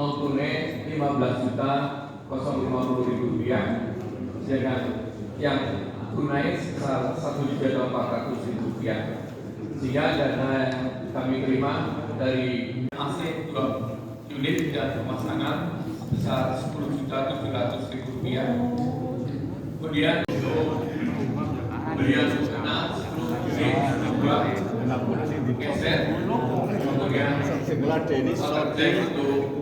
non tunai 15.050.000 rupiah, sedangkan yang tunai sebesar 1.400.000 rupiah. Sehingga dana yang kami terima dari AC 2 unit dan pemasangan sebesar 10.700.000 rupiah. Kemudian untuk pembelian busana 10 unit juga geser. Kemudian order untuk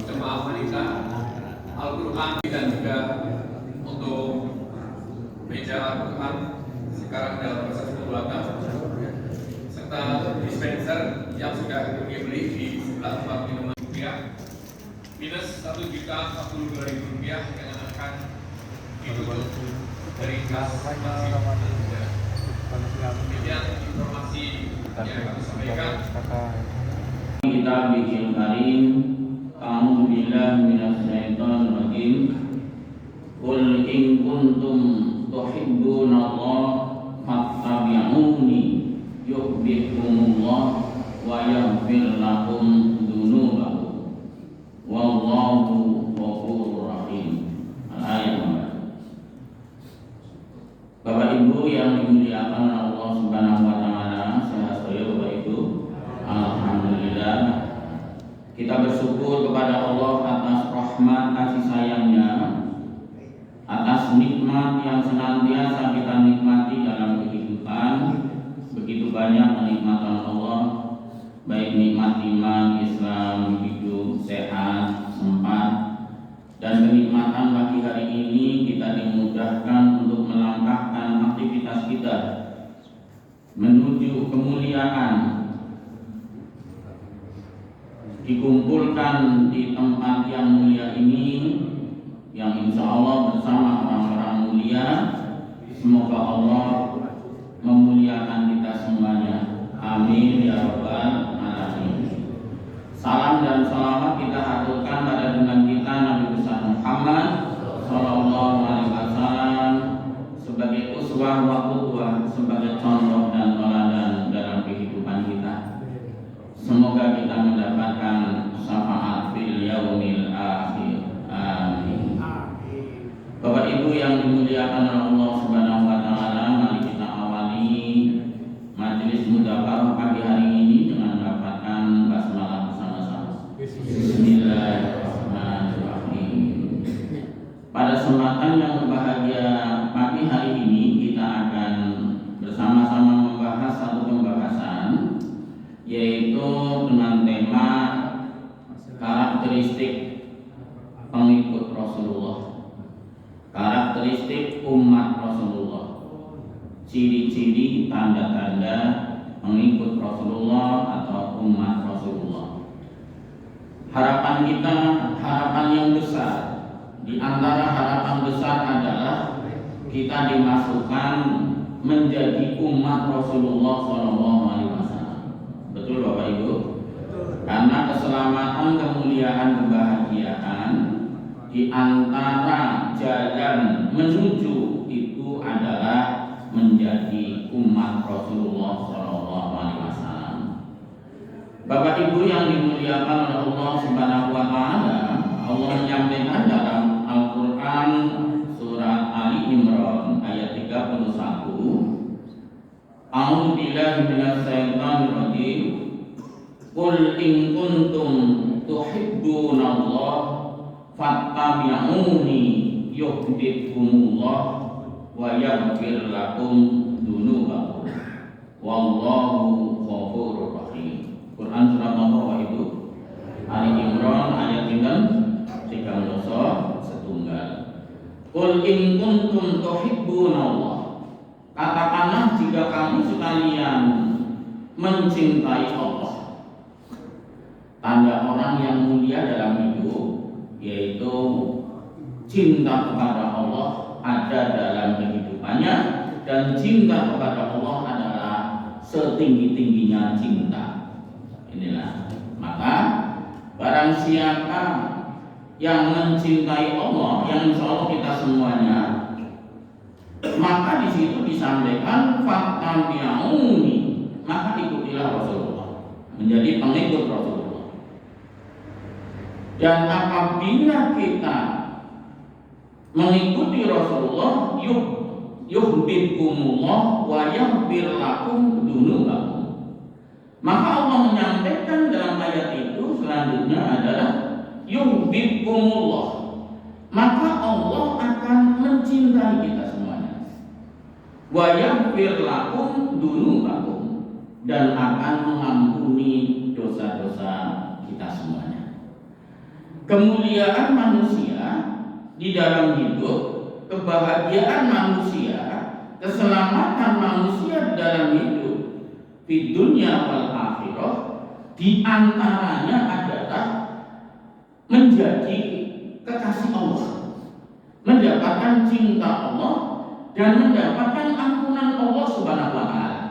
jemaah wanita Al-Quran dan juga untuk meja Al-Quran sekarang dalam proses pembuatan, serta dispenser yang sudah kami beli di sebelah tempat minuman rupiah minus 1.042.000 rupiah yang akan ditutup dari kas masih. Demikian informasi yang kami sampaikan. Kita bikin karim. A'udzubillahi minasyaitonir rajim. Qul in kuntum tuhibbunallaha fattabi'uni yuhibbukumullah wa yaghfir lakum dzunubakum. Wallahu ghafurur rahim. Al-ayat. Bapak Ibu yang dimuliakan Allah Subhanahu wa taala, sehat saya Bapak Ibu. Alhamdulillah. Kita bersyukur kepada Allah atas rahmat kasih sayangnya, atas nikmat yang senantiasa kita nikmati dalam kehidupan. Begitu banyak kenikmatan Allah, baik nikmat iman, Islam, hidup, sehat, sempat, dan kenikmatan pagi hari ini kita dimudahkan untuk melangkahkan aktivitas kita menuju kemuliaan, dikumpulkan di tempat yang mulia ini, yang insya Allah bersama orang-orang mulia. Semoga Allah memuliakan kita semuanya. Amin ya rabbal alamin. Salam dan selamat kita aturkan pada junjungan kita Nabi besar Muhammad Sallallahu Alaihi Wasallam sebagai uswah wa qudwah, sebagai contoh dan teladan dalam kehidupan kita. Semoga kita mendapatkan syafaat fil yaumil akhir. Amin. Bapak Ibu yang dimuliakan Allah Subhanahu wa taala, mari kita awali majelis mudzakarah pagi hari ini dengan mendapatkan basmalah bersama-sama. Bismillahirrahmanirrahim. Pada kesempatan yang berbahagia pagi hari ini kita akan bersama-sama membahas satu pembahasan, yaitu dengan tema karakteristik pengikut Rasulullah, karakteristik umat Rasulullah, ciri-ciri tanda-tanda pengikut Rasulullah atau umat Rasulullah. Harapan kita, harapan yang besar, di antara harapan besar adalah kita dimasukkan menjadi umat Rasulullah SAW. Betul Bapak Ibu? Karena keselamatan, kemuliaan, kebahagiaan di antara jalan menuju itu adalah menjadi umat Rasulullah SAW. Bapak Ibu yang dimuliakan oleh Allah Subhanahu wa taala, Allah menyampaikan dalam Al-Qur'an surat Ali Imran ayat 31, A'udzu billahi minasyaitonir rajim. Qul in kuntum tuhibbunallaha fattabi'uni yuhibbukumullah wa yaghfir lakum dzunubakum. Wallahu ghafurur rahim. Quran surat nomor itu Ali Imran ayat 3 setunggal. Qul in kuntum tuhibbunallah. Katakanlah jika kamu sekalian mencintai Allah. Tanda orang yang mulia dalam hidup yaitu cinta kepada Allah ada dalam kehidupannya, dan cinta kepada Allah adalah setinggi-tingginya cinta. Inilah, maka barang siapa yang mencintai Allah, yang insya Allah kita semuanya, maka di situ disampaikan fattabi'uni, maka ikutilah Rasulullah, menjadi pengikut Rasulullah. Dan apabila kita mengikuti Rasulullah, yuhibbukumullah wa yaghfir lakum dzunubakum. Maka Allah menyampaikan dalam ayat itu selanjutnya adalah yuhibbukumullah. Maka Allah akan mencintai kita semuanya. Wa yaghfir lakum dzunubakum, dan akan mengampuni dosa-dosa kita semuanya. Kemuliaan manusia di dalam hidup, kebahagiaan manusia, keselamatan manusia di dalam hidup di dunia wal akhirah, di antaranya adalah menjadi kekasih Allah, mendapatkan cinta Allah, dan mendapatkan ampunan Allah Subhanahu wa taala.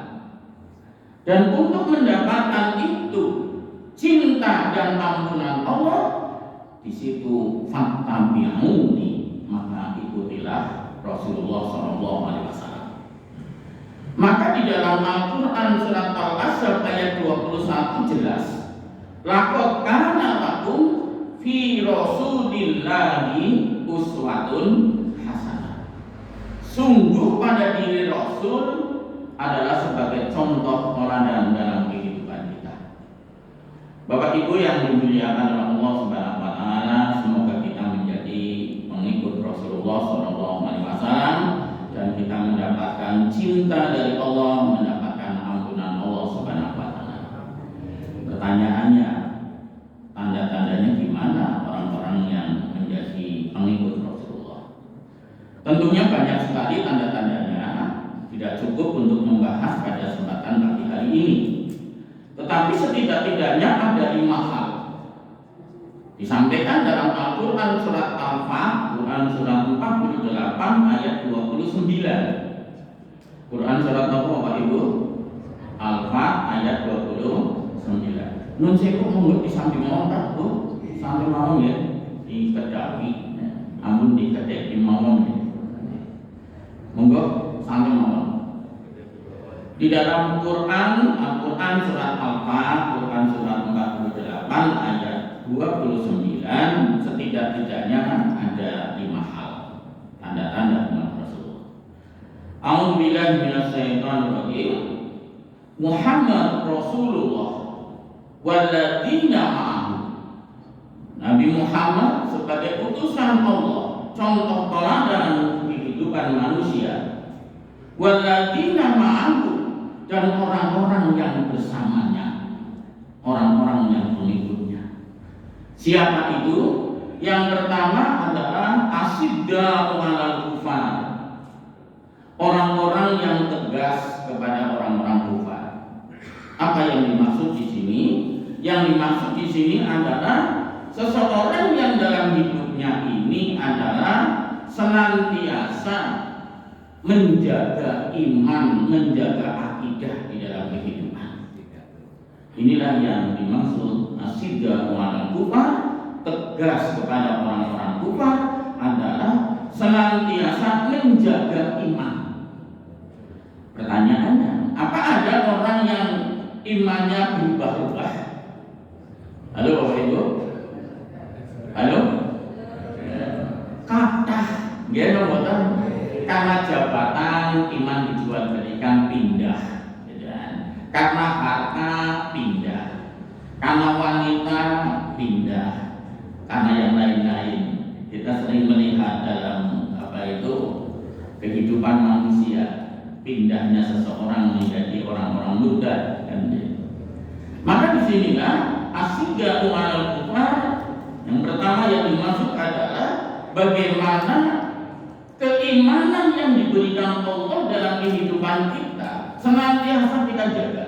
Dan untuk mendapatkan itu, cinta dan ampunan Allah, di situ fattabi'uni, maka ikutilah Rasulullah SAW. Maka di dalam Al-Quran surat Al-Ahzab ayat 21 jelas, laqad kana lakum fi rasulillahi uswatun hasanah. Sungguh pada diri Rasul adalah sebagai contoh teladan dalam kehidupan kita. Bapak Ibu yang dimuliakan oleh Allah Subhanahu wa taala, semoga kita menjadi pengikut Rasulullah SAW dan kita mendapatkan cinta dari Allah, mendapatkan ampunan Allah Subhanahu wa taala. Pertanyaannya, tanda-tandanya gimana orang-orang yang menjadi pengikut Rasulullah? Tentunya banyak sekali tanda-tandanya. Tidak cukup untuk membahas pada kesempatan pagi hari ini. Tetapi setidak-tidaknya ada 5 hal. Disampaikan dalam Al-Quran surat Al-Fat, Quran surat 48 ayat 29. Quran surat apa Bapak Ibu? Al-Fat ayat 29. Nun sewu monggo di samping mawon tak Bu? Samping mawon ya. Di kedawi. Amun di kedek di mawon. Monggo samping mawon. Di dalam Quran, Al-Quran surat Al-Fat, Quran surat 48 ayat 29, setidak-tidaknya ada 5 hal tanda-tanda umat Rasulullah. A'udzubillahi minasyaitonirrajim. Muhammad Rasulullah walladzina ma'ahu. Nabi Muhammad sebagai utusan Allah, contoh teladan kehidupan manusia. Walladzina ma'ahu, dan orang-orang yang bersamanya, orang-orang yang pengikutnya. Siapa itu? Yang pertama adalah asyidda 'alal kufar, orang-orang yang tegas kepada orang-orang kufar. Apa yang dimaksud di sini? Yang dimaksud di sini adalah seseorang yang dalam hidupnya ini adalah senantiasa menjaga iman, menjaga akidah di dalam kehidupan. Inilah yang dimaksud asyidda 'alal kufar, tegas kepada orang-orang kufar adalah senantiasa menjaga iman. Pertanyaannya, apa ada orang yang imannya berubah-ubah? Halo Bapak Ibu? Halo? Kata, gimana boten? Karena jabatan iman dijual belikan pindah, karena harta pindah, karena wanita pindah, karena yang lain-lain. Kita sering melihat dalam kehidupan manusia, pindahnya seseorang menjadi orang-orang murtad, kan? Maka disinilah asyidda 'alal kufar. Yang pertama yang dimaksud adalah bagaimana keimanan yang diberikan Allah dalam kehidupan kita senantiasa kita jaga.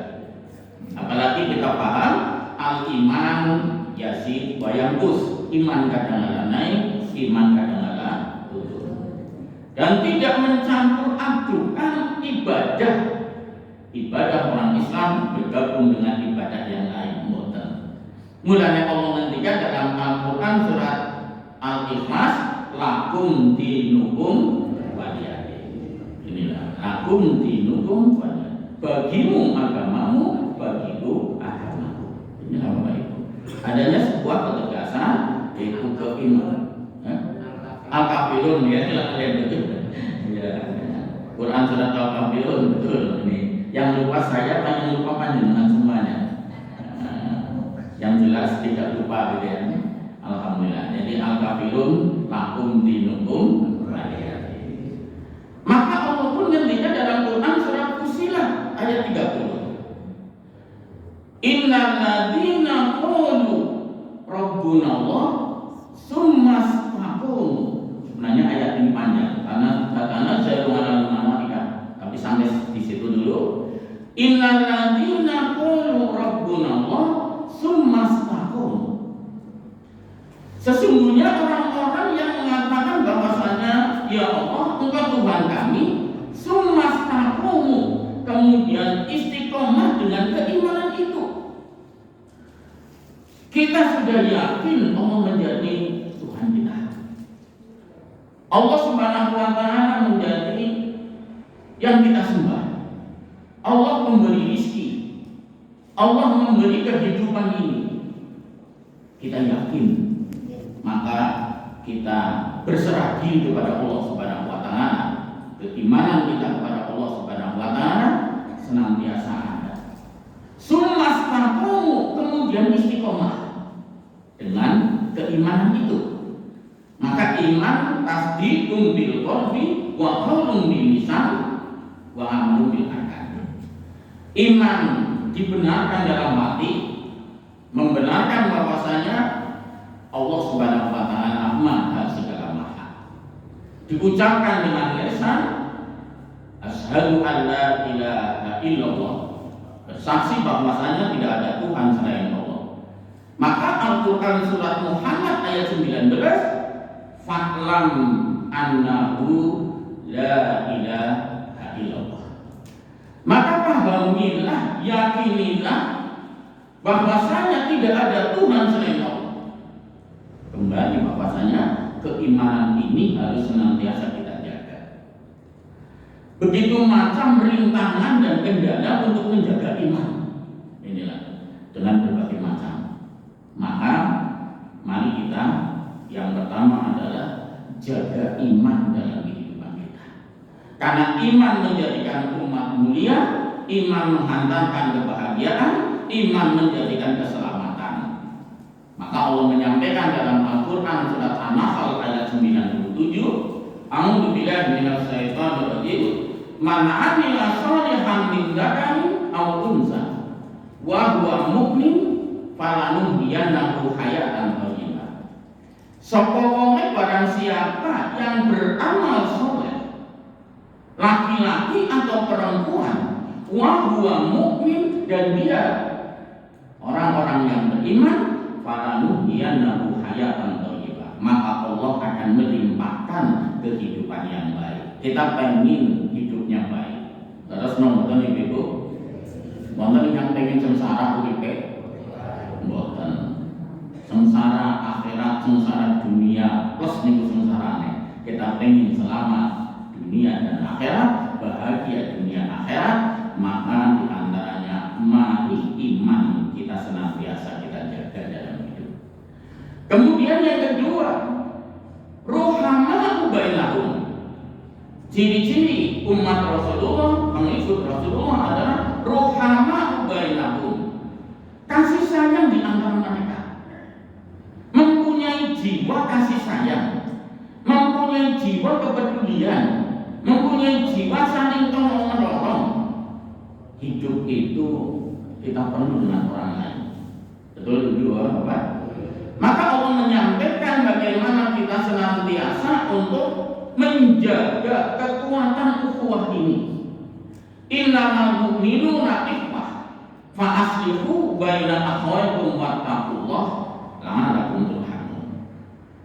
Apalagi kita paham al-iman yazid wa yanqus, iman kadang-kadang naik, iman kadang-kadang turun. Dan tidak mencampur adukan ibadah orang Islam bergabung dengan ibadah yang lain. Mulanya Allah ngendikan dalam Al-Quran surat Al-Ikhlas, lakum dinukum waliyadin. Inilah lakum dinukum waliyadin. Bagimu agamamu, bagiku agamaku. Inilah Bapak Ibu. Adanya sebuah ketegasan beriman. Al-Kafirun ya, ya. Quran surat Al-Kafirun betul ini. Yang lupa saya, yang lupa panjenengan semuanya. Yang jelas tidak lupa gitu ya. Alhamdulillah. Jadi Al-Kafirun lakum dinukum waliyadin. Maka Allah pun ngendikan dalam Quran surat Fussilat ayat 30. Innal ladzina qalu rabbuna Allah tsumma istaqamu. Sebenarnya ayat ini panjang karena saya mengalami matematika, tapi sampai di situ dulu. Innal ladzina qalu rabbuna Allah tsumma istaqamu. Sesungguhnya orang-orang yang mengatakan bahwasanya ya Allah Engkau Tuhan kami, tsumma istaqamu, kemudian istiqomah dengan keimanan itu. Kita sudah yakin Allah menjadi Tuhan kita. Allah Subhanahu wa Ta'ala menjadi yang kita sembah. Allah memberi rezeki. Allah memberi kehidupan ini. Kita yakin, maka kita berserah diri kepada Allah Subhanahu wa Ta'ala. Keimanan kita kepada Allah Subhanahu wa Ta'ala senantiasa ada. Sumastaqamu, kemudian istiqomah dengan keimanan itu. Maka iman tasdiqun bil qalbi wa qaulun bil lisan wa amalun bil arkan. Iman dibenarkan dalam hati, membenarkan bahwasanya Allah Subhanahu wa Ta'ala Maha segala maha. Diucapkan dengan lisan, asyhadu an la ilaha illallah, bersaksi bahwasanya tidak ada Tuhan selain Allah. Maka Al-Quran surat Muhammad ayat 19, fa'lam annahu la ilaha illallah. Maka pahamilah, yakinilah bahwasanya tidak ada Tuhan selain Allah. Kembali bahwasanya keimanan ini harus senantiasa kita jaga. Begitu macam rintangan dan kendala untuk menjaga iman. Inilah dengan berbagai macam. Maka mari kita yang pertama adalah jaga iman dalam kehidupan kita. Karena iman menjadikan umat mulia, iman menghantarkan kebahagiaan, iman menjadikan keselamatan. Maka Allah menyampaikan dalam Al-Quran surat An-Nahl ayat 97, A'udzu billahi minasy syaithanir rajim. Man 'amila shalihan min dzakarin aw unsa wa huwa mu'min falanuhyiyannahu hayatan thayyibah. Sapa wonge barang siapa yang beramal saleh, laki-laki atau perempuan, wa huwa mu'min, dan dia orang-orang yang beriman, falanuhyiyannahu hayatan thayyibah, maka Allah akan melimpahkan kehidupan yang baik. Kita pengen hidupnya baik. Terus nomor ibu, wonten yang pengen sengsara uripe? Mboten. Sengsara akhirat, sengsara dunia plus niku sengsarane. Kita pengen selamat dunia dan akhirat, bahagia dunia akhirat, maka diantaranya mari iman kita senantiasa kita jaga dalam hidup. Kemudian yang kedua, ruhama'u bainahum. Ciri-ciri umat Rasulullah, pengikut Rasulullah adalah ruhama'u bainahum, kasih sayang di antara mereka, mempunyai jiwa kasih sayang, mempunyai jiwa kepedulian, mempunyai jiwa saling tolong-menolong. Hidup itu kita perlu dengan orang lain. Betul juga, Bapak? Maka Allah menyampaikan bagaimana kita senantiasa untuk menjaga kekuatan ukhuwah ini. Innamal mu'minuna ikhwah fa aslihu baina akhawaykum wattaqullaha la'allakum turhamun.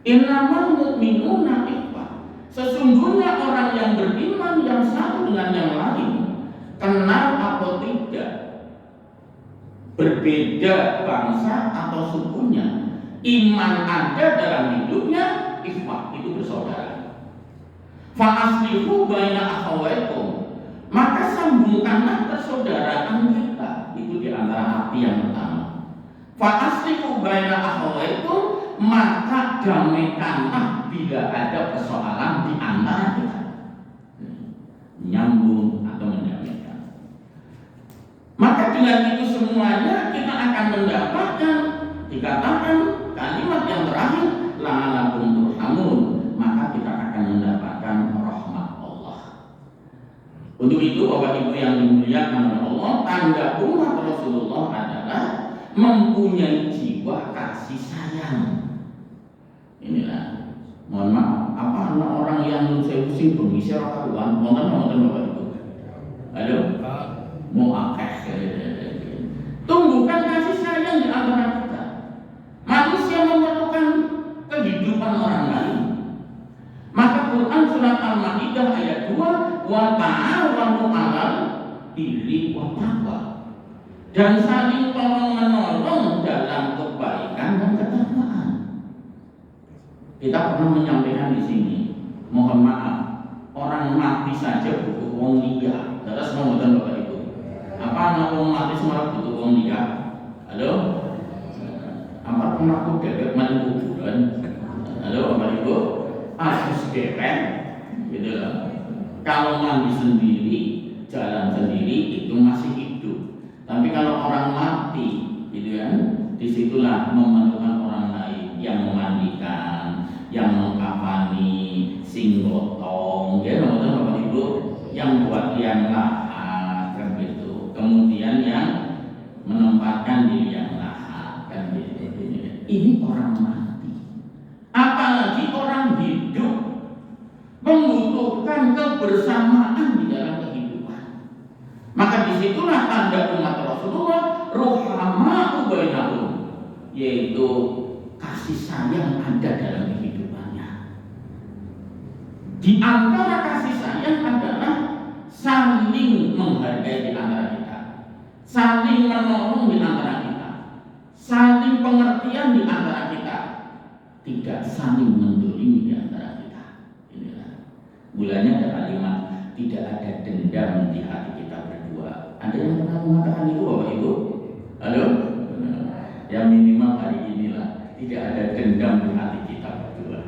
Innamal mu'minuna ikhwah, sesungguhnya orang yang beriman yang satu dengan yang lain, kenal atau tidak, berbeda bangsa atau sukunya, iman ada dalam hidupnya, ikhwah itu bersaudara. Fa aslihu baina akhawaykum, maka sambungkanlah persaudaraan kita. Itu di antara arti yang pertama. Fa aslihu baina akhawaykum, maka damaikanlah bila ada persoalan di antara kita. Nyambung atau mendamaikan. Maka dengan itu semuanya kita akan mendapatkan, dikatakan kalimat yang terakhir, la'alakum turhamun, maka kita akan mendapatkan rahmat Allah. Untuk itu Bapak Ibu yang dimuliakan oleh Allah, tanda umat Rasulullah adalah mempunyai jiwa kasih sayang. Inilah, mohon maaf, apa anak orang yang saya pusing pengisi rakaruan, mohon Bapak Ibu. Halo, mau akeh. Tumbuhkan kasih sayang di antara kita. Manusia memerlukan kehidupan orang lain. Maka Quran surat Al-Maidah ayat 2, wa ta'awanu 'alal birri wa taqwa. Dan saling tolong-menolong dalam kebaikan dan ketakwaan. Kita pernah menyampaikan di sini, mohon maaf, orang mati saja butuh wong liya. Terus mau ngomong Bapak Ibu, apa anak wong mati semua butuh wong liya? Halo, apa pernah aku bebek main kuburan? Halo Bapak Ibu, asus bebek, gitu loh. Kalau mandi sendiri, jalan sendiri itu masih hidup. Tapi kalau orang mati, gitu kan, disitulah memerlukan orang lain yang memandikan, yang mengkafani, sing gotong, ya betul Bapak Ibu, yang buat liang lahat kan gitu. Kemudian yang menempatkan di liang lahat kan gitu. Ini orang mati. Apalagi orang hidup membutuhkan kebersamaan di dalam kehidupan. Maka disitulah tanda umat Rasulullah ruhama'u bainahum, yaitu kasih sayang ada dalam kehidupannya. Di antara kasih sayang adalah saling menghargai di antara kita, saling menolong di antara kita, saling pengertian di antara kita, tidak saling mendolimi di antara kita. Inilah mulanya ada kalimat tidak ada dendam di hati kita berdua. Ada yang pernah mengatakan itu Bapak Ibu? Halo? Ya minimal hari inilah tidak ada dendam di hati kita berdua.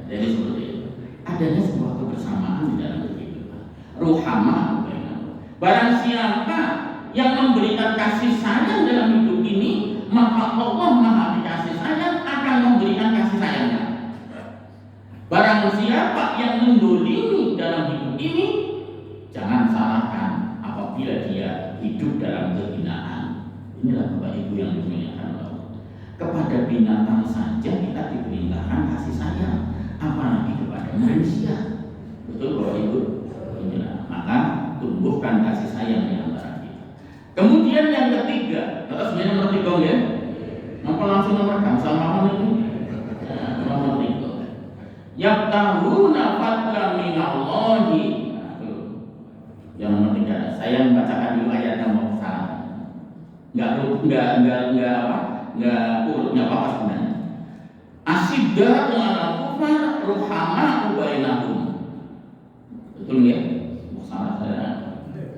Jadi seperti itu. Adanya sebuah kebersamaan di dalam kehidupan. Ruhamah. Barang siapa yang memberikan kasih sayang dalam hidup ini, maka Allah Maha Dikasih Sayang akan memberikan kasih sayangnya. Barang siapa yang mendolimi dalam hidup ini, jangan salahkan apabila dia hidup dalam kehinaan. Inilah Bapak Ibu yang dimuliakan Allah. Kepada binatang saja kita diperintahkan kasih sayang, apalagi kepada manusia. Betul Bapak Ibu? Inilah, maka tumbuhkan kasih sayang di antara kita. Kemudian yang ketiga, terus nomor 3 ya. Maka langsung nomor sama ini. Nomor 3. Yabtahuna fadlan minallahi. Yang nomor 3, saya membacakan dulu ayatnya mau salah. Enggak urutnya apa sebenarnya. Asyidda 'alal kufar ruhama'u bainahum. Betul ya? Salah saya.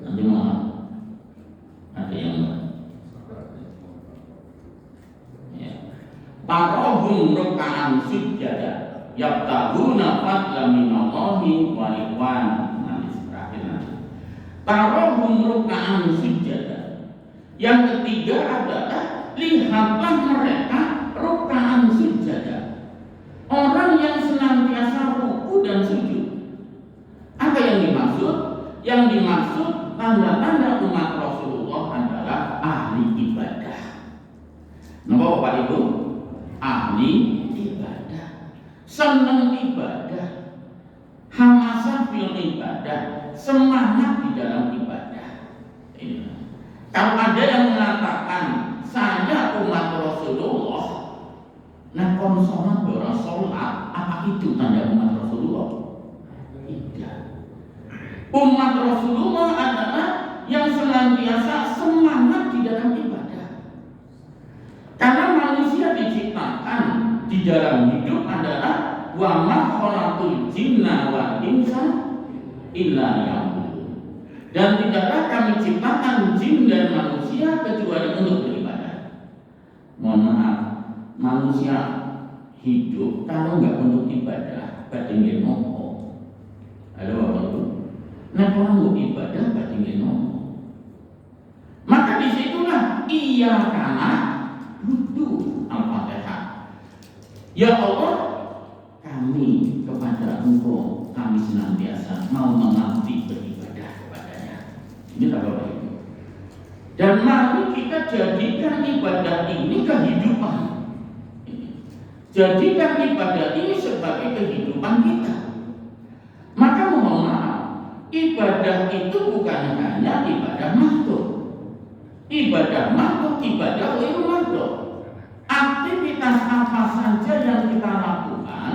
Nanti mau ada yang ya. Tarahum ruk'an sujada yabtahuna fadlan minallahi wa ridwan. Nanti terakhir nanti. Tarahum ruk'an sujada. Yang ketiga adalah lihatlah mereka ruk'an sujada. Orang yang senantiasa ruku dan sujud. Apa yang dimaksud? Yang dimaksud tanda-tanda umat Rasulullah adalah ahli ibadah. Napa Bapak Ibu? Ahli ibadah. Senang ibadah. Hamasah fil ibadah. Semangat di dalam ibadah. Ini. Kalau ada yang mengatakan saya umat Rasulullah, nah konsonan sholat, apa itu tanda umat Rasulullah? Tidak. Umat Rasulullah adalah yang senantiasa semangat di dalam ibadah. Karena manusia diciptakan di dalam hidup adalah wa ma khalaqul jinna wal insa illa liya'budun. Dan tidaklah kami ciptakan jin dan manusia kecuali untuk beribadah. Mohon maaf, manusia hidup kalau nggak untuk ibadah, badhe nopo. Halo Bapak Ibu. Nah, orang untuk ibadah badhe nopo. Maka disitulah ia karena butuh Al-Fatihah. Ya Allah, kami kepada Engkau, kami senantiasa mau mengabdi beribadah kepadanya. Ini Bapak Ibu. Dan mari kita jadikan ibadah ini kehidupan. Jadikan ibadah ini sebagai kehidupan kita. Maka mohon maaf, ibadah itu bukan hanya ibadah makhluk. Ibadah makhluk, ibadah ghairu makhluk. Aktivitas apa saja yang kita lakukan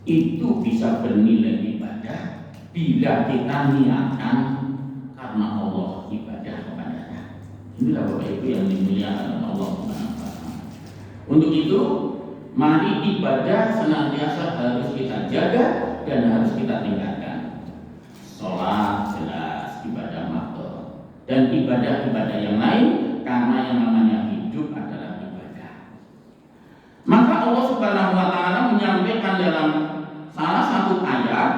itu bisa bernilai ibadah bila kita niatkan karena Allah ibadah kepadanya. Inilah Bapak Ibu yang dimuliakan Allah Subhanahu wa taala. Untuk itu, mari ibadah senantiasa harus kita jaga dan harus kita tingkatkan. Sholat jelas ibadah makhluk dan ibadah-ibadah yang lain, karena yang namanya hidup adalah ibadah. Maka Allah Subhanahu wa taala menyampaikan dalam salah satu ayat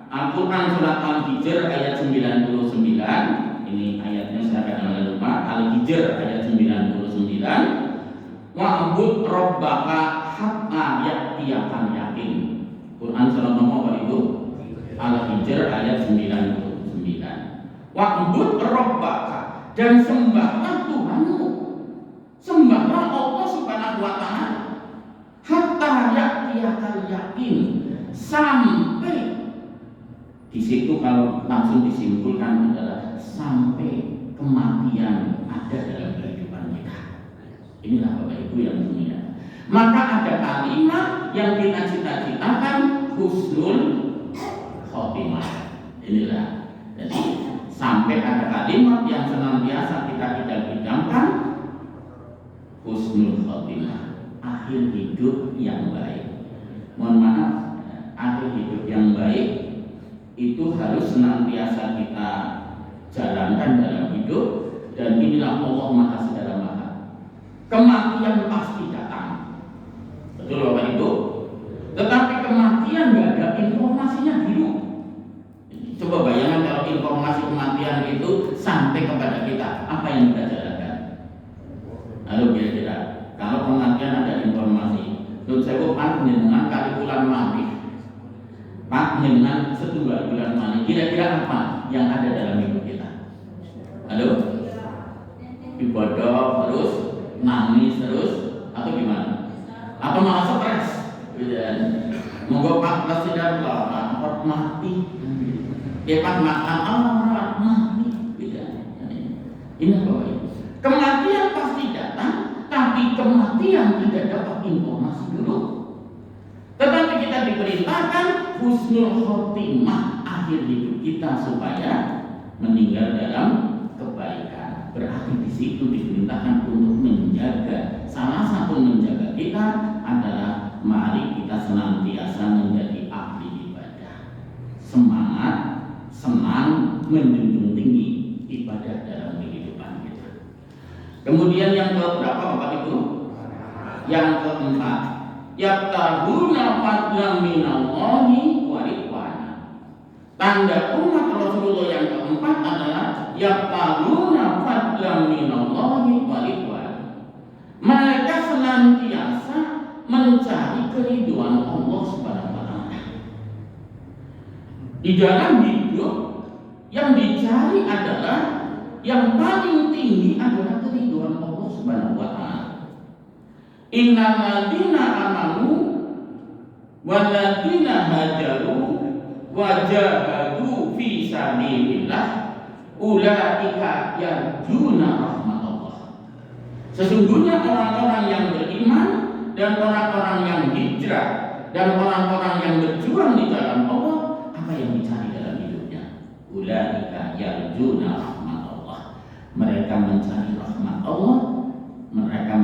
Al-Quran surat Al-Hijr ayat 99. Ini ayatnya saya kadang lupa. Al-Hijr ayat 99. Wa'bud rabbaka hatta ya'tiyakal yakin. Quran surat nomor apa itu? Al-Hijr ayat 99. Wa'bud rabbaka, dan sembahlah Tuhanmu. Sembahlah Allah Subhanahu wa taala. Hatta ya'tiyakal yakin, sampai di situ kalau langsung disimpulkan adalah sampai kematian ada dalam kehidupan kita. Inilah Bapak Ibu yang mulia. Maka ada kalimat yang kita cita-citakan, husnul khotimah. Inilah. Jadi sampai ada kalimat yang senantiasa kita idam-idamkan, husnul khotimah, akhir hidup yang baik. Mohon maaf, akhir hidup yang baik itu harus senantiasa kita jalankan dalam hidup. Dan inilah Allah Maha Segala Maha. Kematian pasti datang, betul Bapak Ibu. Tetapi kematian nggak ada informasinya dulu. Coba bayangkan kalau informasi kematian itu sampai kepada kita, apa yang kita jalankan? Lalu kira-kira kalau kematian ada informasi, terus saya bukan dengan kali bulan mati, Pak dengan setunggal bulan mati, kira-kira apa yang ada dalam hidup kita? Halo? Ibadah terus, nangis terus, atau gimana? Atau malah stres? Moga Pak Presiden lapor mati, Pak makan Allah mati, ini apa? Kematian pasti datang, tapi kematian tidak dapat informasi dulu. Tetapi kita diperintahkan husnul khotimah, akhir hidup kita supaya meninggal dalam kebaikan. Berarti di situ diperintahkan untuk menjaga. Salah satu menjaga kita adalah mari kita senantiasa menjadi ahli ibadah. Semangat, senang, menjunjung tinggi ibadah dalam kehidupan kita. Kemudian yang keberapa Bapak Ibu? Yang keempat, yabtaguna fadlan minallahi wa ridwana. Tanda umat Rasulullah yang keempat adalah yabtaguna fadlan minallahi wa ridwana. Mereka senantiasa mencari keridhaan Allah Subhanahu wa taala. Di dalam hidup yang dicari adalah yang paling tinggi adalah keridhaan Allah Subhanahu wa taala. Innal ladzina amanu wal ladzina hajaru wa jahadu fi sabilillah ulaika yarjuna rahmatullah. Sesungguhnya orang-orang yang beriman dan orang-orang yang hijrah dan orang-orang yang berjuang di dalam Allah, apa yang dicari dalam hidupnya? Ulaika yarjuna rahmatullah. Mereka mencari rahmat Allah, mereka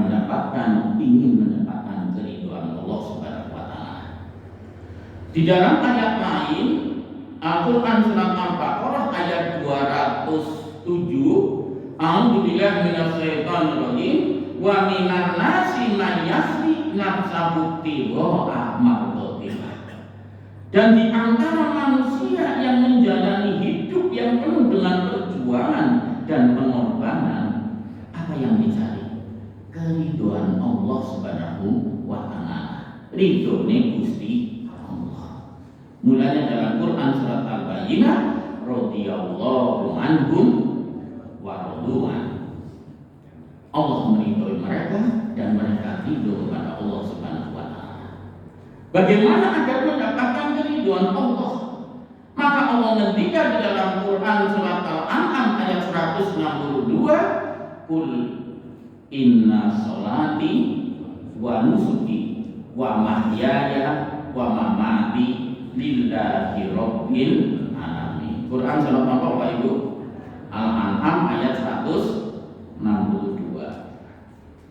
ingin mendapatkan keridhaan Allah Subhanahu wa taala. Di dalam ayat lain Al-Quran surat Al-Baqarah ayat 207, A'udzubillahi minasyaitonir rajim, wa minan nasi man yasri nafsa tahsabuti wa mardhatillah. Dan di antara manusia yang menjalani hidup yang penuh dengan perjuangan dan pengorbanan, apa yang dicari? Keridhaan Allah Subhanahu wa taala. Ridhone Gusti Allah. Mulanya dalam Quran surat Al-Bayyinah, radhiyallahu anhum wa radwan. Allah meridhoi mereka dan mereka ridho kepada Allah Subhanahu wa taala. Bagaimana agar mendapatkan keridhaan Allah? Maka Allah ngendikan di dalam Quran surat Al-An'am ayat 162, "Qul inna sholati wa nusuki wa mahyaya wa mamati lillahi rabbil alamin." Quran surat apa Bapak Ibu? Al-An'am ayat 162.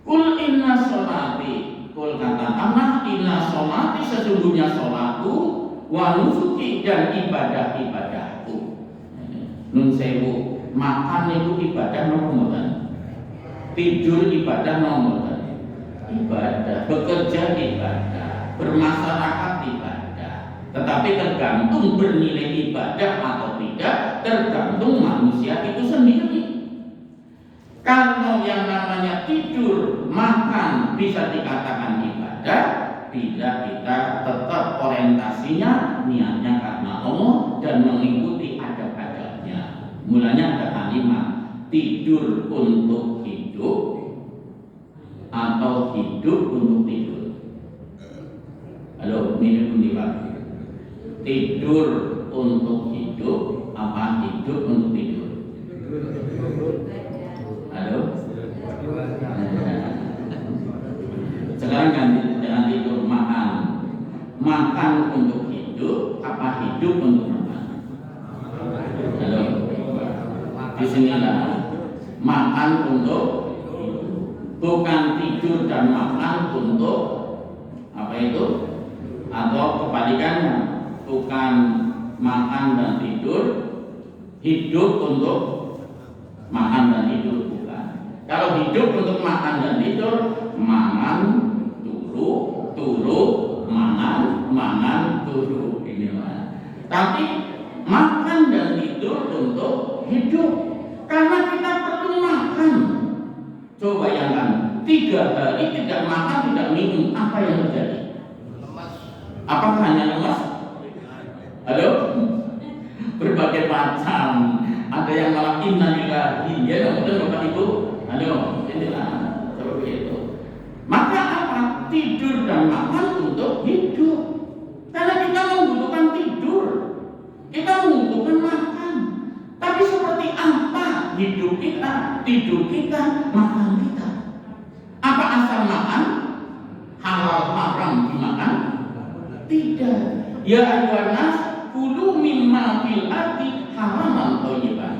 Qul inna sholati, qul katakanlah inna sholati, sesungguhnya sholatku, wa nusuki, dan ibadah-ibadahku. Nun sewu, makan itu ibadah nomor, tidur ibadah nomor, ibadah, bekerja ibadah, bermasyarakat ibadah. Tetapi tergantung bernilai ibadah atau tidak, tergantung manusia itu sendiri. Kalau yang namanya tidur, makan bisa dikatakan ibadah bila kita tetap orientasinya niatnya karena Allah dan mengikuti adab-adabnya. Mulanya ada kalimat tidur untuk hidup atau hidup untuk tidur. Halo, ini pun dibagi. Tidur untuk hidup apa hidup untuk tidur? Halo. Sekarang jangan tidur, makan. Makan untuk hidup apa hidup untuk makan? Halo. Disinilah makan untuk hidup. Bukan tidur dan makan untuk apa itu? Atau kebalikannya, bukan makan dan tidur, hidup untuk makan dan tidur, bukan. Kalau hidup untuk makan dan tidur, mangan, turu, mangan, turu, ini mah. Tapi makan dan tidur untuk hidup, karena kita perlu makan. Coba bayangkan, 3 hari tidak makan, tidak minum, apa yang terjadi? Apakah hanya lemas? Halo? Berbagai macam. Ada yang malah innalillahi, ya betul Bapak Ibu? Halo, inilah seperti itu. Maka apa? Tidur dan makan untuk hidup. Karena kita membutuhkan tidur, kita membutuhkan makan. Tapi seperti apa hidup kita, tidur kita, makan kita? Apa asal makan? Halal haram dimakan? Tidak. Ya ayyuhan nas, kulu mimma fil ardi halalan thayyiban.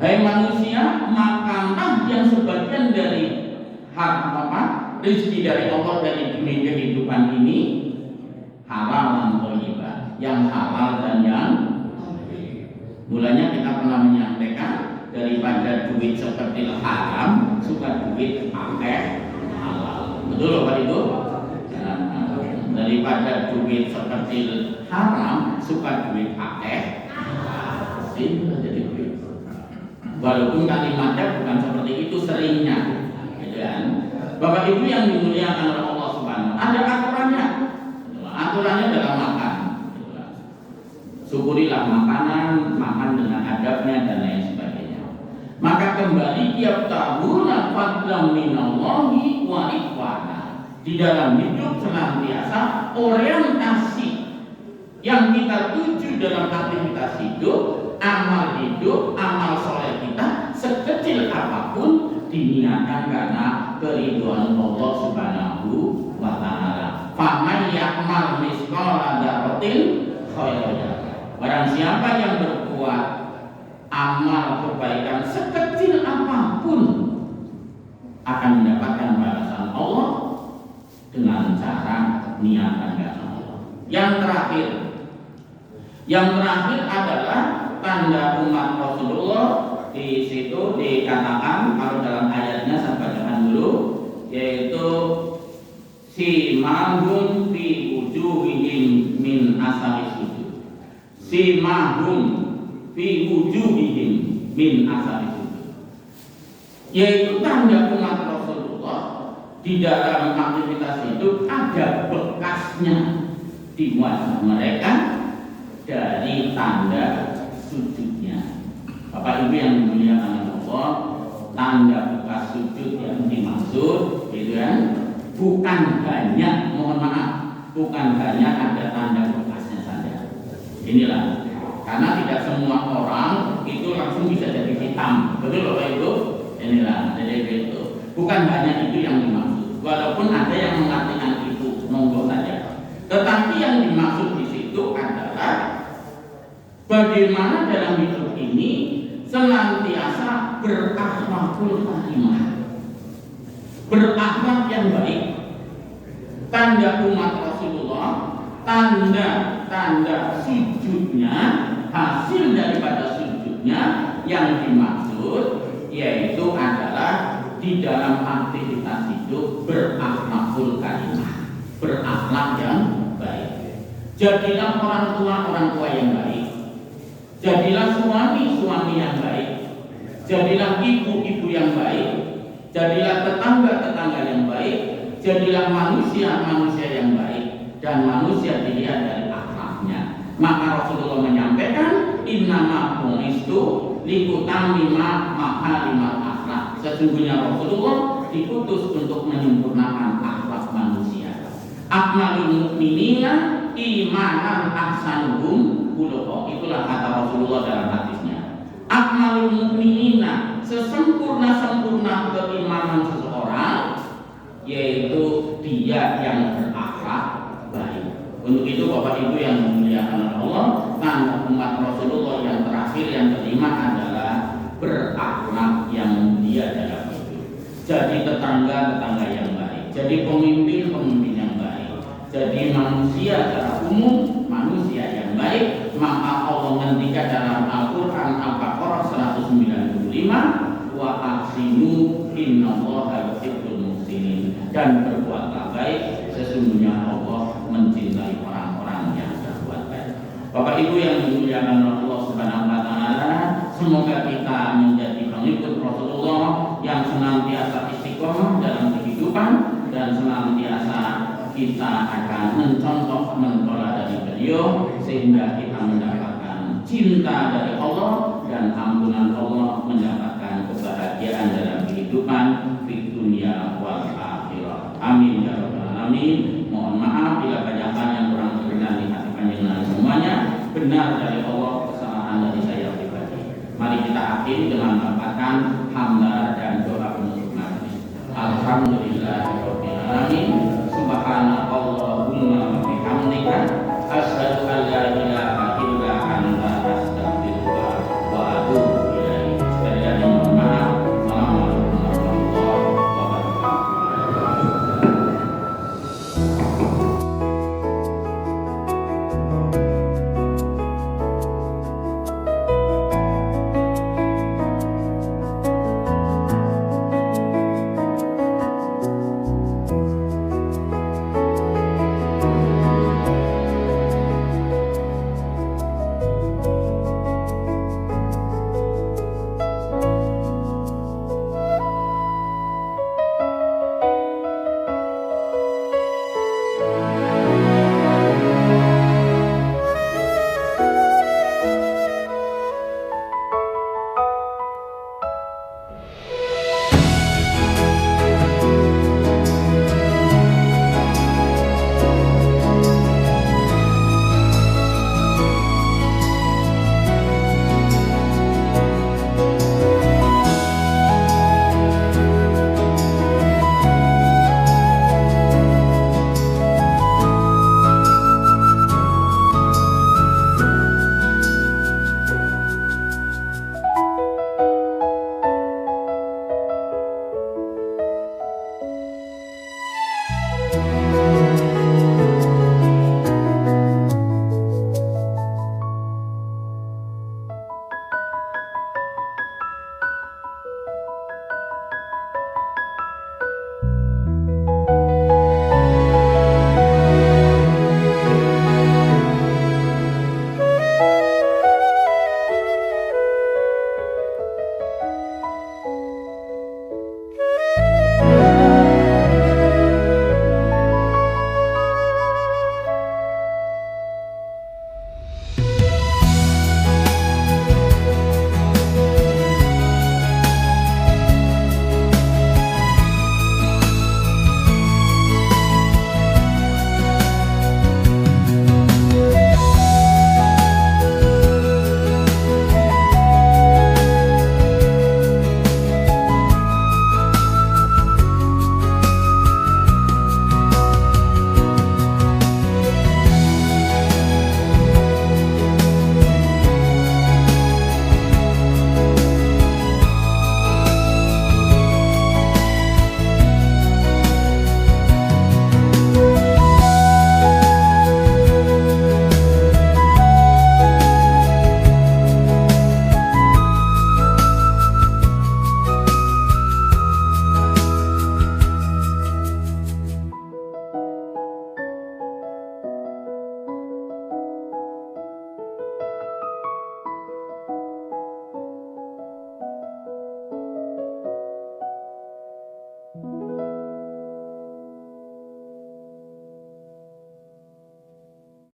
Hai manusia, makanlah yang sebagian dari rezeki dari Allah dari dunia kehidupan ini, halalan thayyiban, yang halal dan yang mulanya kita pernah menyampaikan, daripada duit seperti haram, suka duit pakai halal. Betul Bapak Ibu? Daripada duit seperti haram, suka duit pakai itu jadi duit. Walaupun kalimatnya bukan seperti itu seringnya, kan? Bapak Ibu yang dimuliakan oleh Allah Subhanahu, ada aturannya. Aturannya dalam makan. Syukurilah makanan, makan dengan adabnya dan lain sebagainya. Maka kembali tiap tahun fadlan minallahi wa ikhwana. Di dalam hidup senantiasa orientasi yang kita tuju dalam aktivitas hidup, amal soleh kita sekecil apapun diniatkan karena keridhaan Allah Subhanahu wa taala. Faman ya'mal misqala dzarratin khairan yarah. Barang siapa yang berbuat amal kebaikan sekecil apapun akan mendapatkan balasan Allah dengan cara niatan karena Allah. Yang terakhir adalah tanda umat Rasulullah. Di situ dikatakan, kalau dalam ayatnya saya bacakan dulu, yaitu simahum fi wujuhihim min asari sujud. Simahum fi wujuhihim min asari sujud, yaitu tanda umat Rasulullah di dalam aktivitas itu ada bekasnya di wajah mereka dari tanda sujudnya. Bapak Ibu yang dimuliakan Allah, tanda bekas sujud yang dimaksud itu kan bukan hanya, mohon maaf, bukan hanya ada tanda bekasnya saja. Inilah, karena tidak semua orang itu langsung bisa jadi hitam, betul Bapak Ibu? Inilah, jadi itu bukan hanya itu yang dimaksud, walaupun ada yang mengartikan itu, monggo saja. Tetapi yang dimaksud di situ adalah bagaimana dalam hidup ini senantiasa berakhlakul karimah, berakhlak yang baik. Tanda umat Rasulullah, tanda sujudnya, hasil daripada sujudnya yang dimaksud yaitu adalah di dalam aktivitas hidup berakhlakul karimah, berakhlak yang baik. Jadilah orang tua yang baik, jadilah suami yang baik, jadilah ibu yang baik, jadilah tetangga yang baik, jadilah manusia yang baik, dan manusia dilihat dari akhlaknya. Maka Rasulullah menyampaikan, innama bu'istu likutamima maharimal akhlak. Sesungguhnya Rasulullah diutus untuk menyempurnakan akhlak manusia. Akmalul mu'minina imanan ahsanuhum khuluqa. Itulah kata Rasulullah dalam hadisnya. Akmalul mu'minina, sesempurna-sempurna keimanan seseorang yaitu dia yang berakhlak baik. Untuk itu Bapak Ibu yang dimuliakan Allah, tanda umat Rasulullah yang terakhir yang kelima adalah berakhlak yang mulia dalam hidup. Jadi tetangga yang baik, jadi pemimpin yang baik, jadi manusia secara umum manusia yang baik. Maka Allah ngendikan dalam Al-Quran Al-Baqarah 195, wa ahsinu innallaha yuhibbul muhsinin, dan berbuatlah baik, sesungguhnya Allah mencintai orang-orang yang berbuat baik. Bapak Ibu yang dimuliakan Allah Subhanahu wa taala, semoga kita menjadi pengikut Rasulullah yang senantiasa istiqomah dalam kehidupan dan senantiasa kita akan mencontoh dari beliau sehingga kita mendapatkan cinta dari Allah dan ampunan Allah, mendapatkan kebahagiaan dalam kehidupan di dunia wal akhirah. Amin ya rabbal alamin. Mohon maaf bila banyak hal yang kurang berkenan di hati panjenengan semuanya. Benar dari Allah, kesalahan dari saya pribadi. Mari kita akhiri dengan mengatakan hamdalah dan doa penutup majlis. Alhamdulillahirabbil alamin.